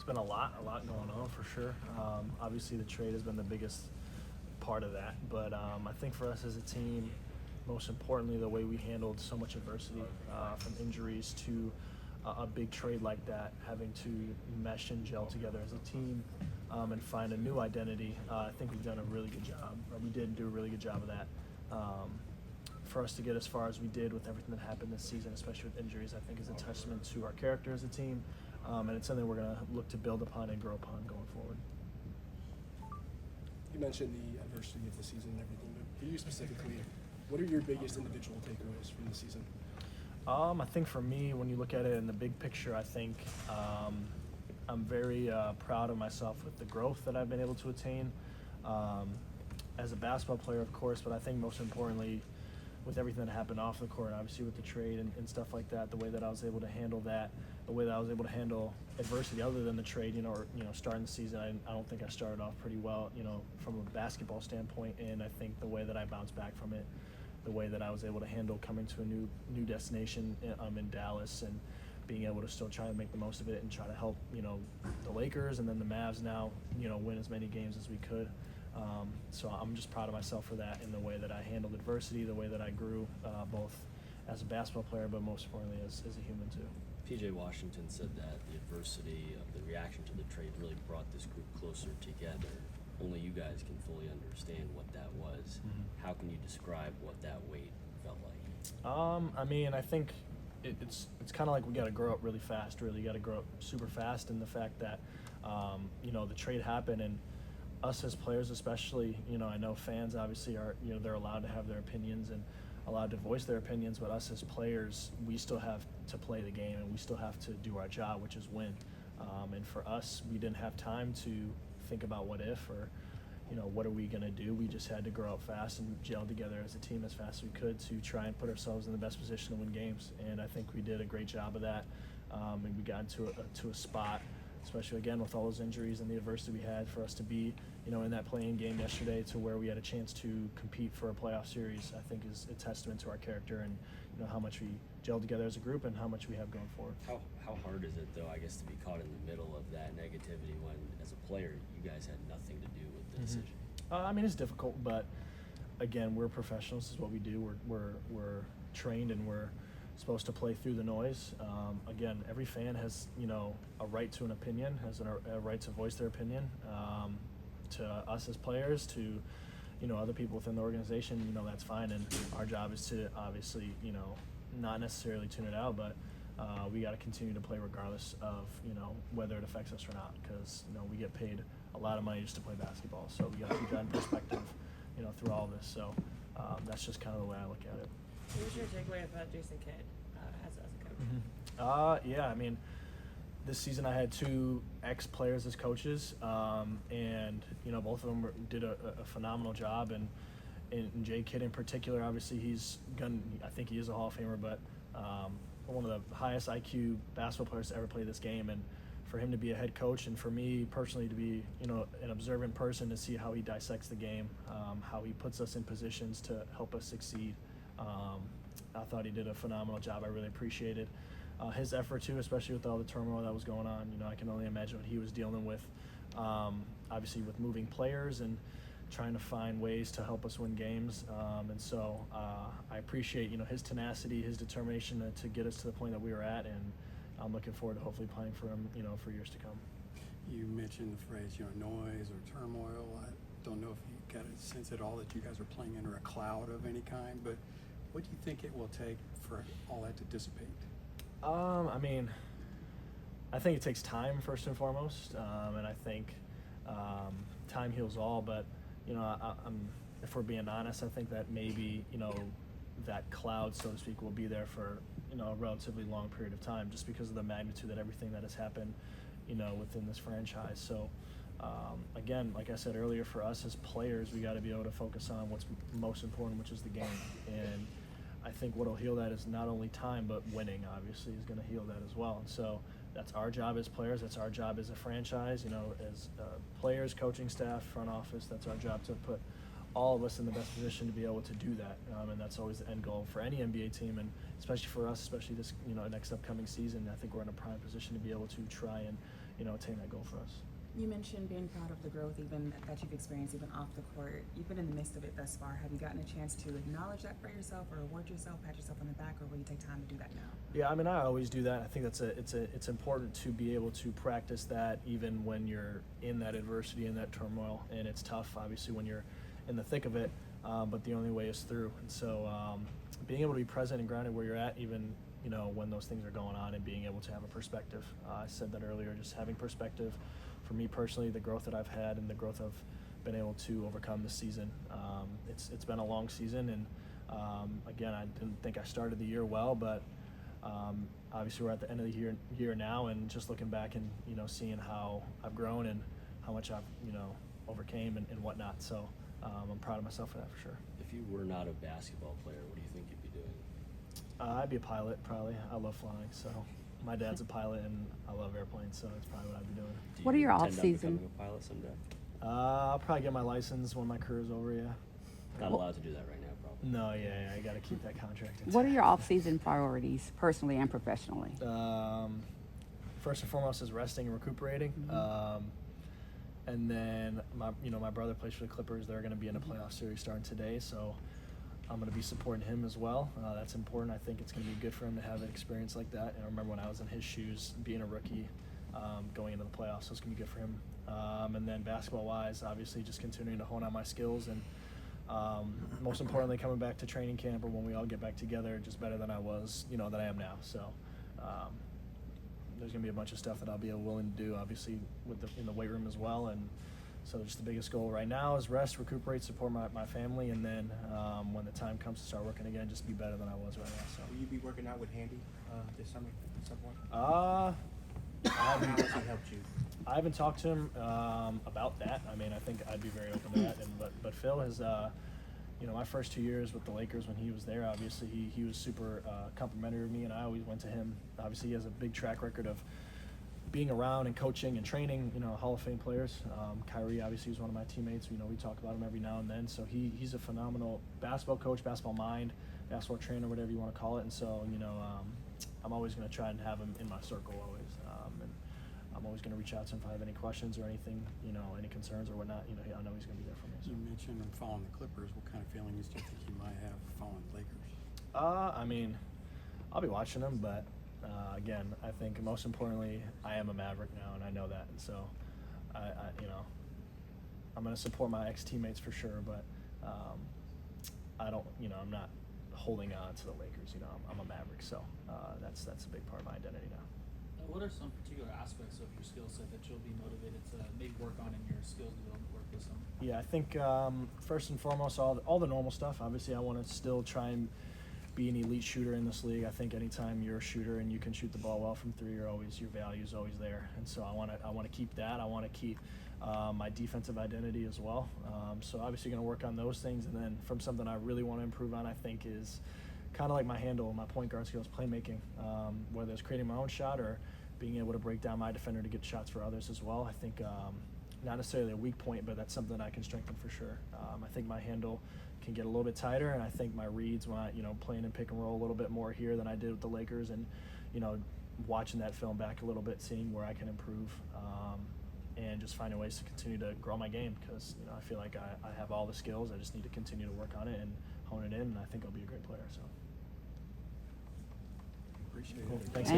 been a lot going on for sure. Obviously, the trade has been the biggest part of that, but I think for us as a team, most importantly, the way we handled so much adversity, from injuries to a big trade like that, having to mesh and gel together as a team and find a new identity. I think we've done a really good job, or we did do a really good job of that. For us to get as far as we did with everything that happened this season, especially with injuries, I think is a testament to our character as a team, and it's something we're going to look to build upon and grow upon going forward. You mentioned the adversity of the season and everything, but for you specifically, what are your biggest individual takeaways from the season? I think for me, when you look at it in the big picture, I think I'm very proud of myself with the growth that I've been able to attain as a basketball player, of course, but I think most importantly, with everything that happened off the court, obviously with the trade and stuff like that, the way that I was able to handle that, the way that I was able to handle adversity other than the trade, starting the season, I don't think I started off pretty well, from a basketball standpoint, and I think the way that I bounced back from it, the way that I was able to handle coming to a new destination in Dallas and being able to still try to make the most of it and try to help, the Lakers and then the Mavs now, win as many games as we could. So I'm just proud of myself for that in the way that I handled adversity, the way that I grew, both as a basketball player, but most importantly as a human too. P.J. Washington said that the adversity of the reaction to the trade really brought this group closer together. Only you guys can fully understand what that was. Mm-hmm. How can you describe what that weight felt like? I think it's kind of like we got to grow up really fast, really. You got to grow up super fast, and the fact that, the trade happened and us as players especially, I know fans obviously are, they're allowed to have their opinions and allowed to voice their opinions, but us as players, we still have to play the game and we still have to do our job, which is win. And for us, we didn't have time to think about what if or, what are we going to do? We just had to grow up fast and gel together as a team as fast as we could to try and put ourselves in the best position to win games. And I think we did a great job of that. And we got into a spot, especially again with all those injuries and the adversity we had, for us to be, in that play-in game yesterday to where we had a chance to compete for a playoff series, I think is a testament to our character and, how much we gel together as a group and how much we have going forward. How hard is it, though, I guess, to be caught in the middle of that negativity when, as a player, you guys had nothing to do with the decision? It's difficult, but again, we're professionals. This is what we do. We're trained and we're supposed to play through the noise. Again, every fan has, a right to an opinion, has a right to voice their opinion. To us as players, to, other people within the organization, that's fine. And our job is to obviously, not necessarily tune it out, but we got to continue to play regardless of, whether it affects us or not, because, we get paid a lot of money just to play basketball. So we got to keep that in perspective, through all this. So that's just kind of the way I look at it. What was your takeaway about Jason Kidd as a coach? Mm-hmm. This season I had two ex-players as coaches, and both of them did a phenomenal job. And Jay Kidd in particular, obviously I think he is a Hall of Famer, but one of the highest IQ basketball players to ever play this game. And for him to be a head coach, and for me personally to be an observant person to see how he dissects the game, how he puts us in positions to help us succeed. I thought he did a phenomenal job. I really appreciated his effort too, especially with all the turmoil that was going on. I can only imagine what he was dealing with, obviously with moving players and trying to find ways to help us win games. And so I appreciate, his tenacity, his determination to get us to the point that we were at, and I'm looking forward to hopefully playing for him, for years to come. You mentioned the phrase, noise or turmoil. I don't know if you got a sense at all that you guys are playing under a cloud of any kind, but what do you think it will take for all that to dissipate? I think it takes time first and foremost, and I think time heals all. But if we're being honest, I think that maybe that cloud, so to speak, will be there for a relatively long period of time, just because of the magnitude that everything that has happened, within this franchise. So again, like I said earlier, for us as players, we got to be able to focus on what's most important, which is the game. And I think what will heal that is not only time, but winning, obviously, is going to heal that as well. And so that's our job as players. That's our job as a franchise, as players, coaching staff, front office. That's our job to put all of us in the best position to be able to do that. And that's always the end goal for any NBA team, and especially for us, especially this next upcoming season. I think we're in a prime position to be able to try and attain that goal for us. You mentioned being proud of the growth even that you've experienced even off the court. You've been in the midst of it thus far. Have you gotten a chance to acknowledge that for yourself or award yourself, pat yourself on the back, or will you take time to do that now? Yeah, I mean, I always do that. I think it's important to be able to practice that even when you're in that adversity and that turmoil, and it's tough, obviously, when you're in the thick of it. But the only way is through. And so, being able to be present and grounded where you're at, even when those things are going on, and being able to have a perspective. I said that earlier, just having perspective. For me personally, the growth that I've had and the growth I've been able to overcome this season. It's been a long season, and again, I didn't think I started the year well, but obviously we're at the end of the year now, and just looking back and seeing how I've grown and how much I've overcame and whatnot. So I'm proud of myself for that for sure. If you were not a basketball player, what do you think you'd be doing? I'd be a pilot probably. I love flying, so. My dad's a pilot, and I love airplanes, so that's probably what I'd be doing. Do What are your intend on off-season? becoming a pilot someday? I'll probably get my license when my career's over, yeah. Not allowed to do that right now, probably. No, yeah, I got to keep that contract. What are your off-season priorities, personally and professionally? First and foremost is resting and recuperating. And then my brother plays for the Clippers. They're going to be in a playoff series starting today, so I'm going to be supporting him as well. That's important. I think it's going to be good for him to have an experience like that. And I remember when I was in his shoes, being a rookie, going into the playoffs, so it's going to be good for him. And then basketball-wise, obviously just continuing to hone on my skills, and most importantly, coming back to training camp, or when we all get back together, just better than I was, that I am now. So there's going to be a bunch of stuff that I'll be willing to do, obviously, in the weight room as well. And so just the biggest goal right now is rest, recuperate, support my family, and then when the time comes to start working again, just be better than I was right now. So. Will you be working out with Handy this summer at some point? I How has he helped you? haven't talked to him about that. I mean, I think I'd be very open to that. But Phil has, my first 2 years with the Lakers when he was there, obviously he was super complimentary of me, and I always went to him. Obviously, he has a big track record of being around and coaching and training, Hall of Fame players. Kyrie obviously was one of my teammates. We talk about him every now and then. So he's a phenomenal basketball coach, basketball mind, basketball trainer, whatever you want to call it. And so, I'm always going to try and have him in my circle always. And I'm always going to reach out to him if I have any questions or anything, any concerns or whatnot. I know he's going to be there for me. So. You mentioned him following the Clippers. What kind of feelings do you think you might have following the Lakers? I mean, I'll be watching him, but again, I think most importantly, I am a Maverick now, and I know that. And so, I'm going to support my ex-teammates for sure, but I don't, I'm not holding on to the Lakers. I'm a Maverick, so that's a big part of my identity now. What are some particular aspects of your skill set that you'll be motivated to maybe work on in your skills development work this summer? Yeah, I think first and foremost, all the normal stuff. Obviously, I want to still try and be an elite shooter in this league. I think anytime you're a shooter and you can shoot the ball well from three, your value is always there. And so I want to keep that. I want to keep my defensive identity as well. So obviously going to work on those things. And then from something I really want to improve on, I think is kind of like my handle, my point guard skills, playmaking, whether it's creating my own shot or being able to break down my defender to get shots for others as well. I think not necessarily a weak point, but that's something I can strengthen for sure. I think my handle can get a little bit tighter, and I think my reads when I, playing in pick and roll a little bit more here than I did with the Lakers, and, watching that film back a little bit, seeing where I can improve, and just finding ways to continue to grow my game because, I feel like I have all the skills. I just need to continue to work on it and hone it in, and I think I'll be a great player. So. Appreciate Cool. it. Thanks, Thank guys.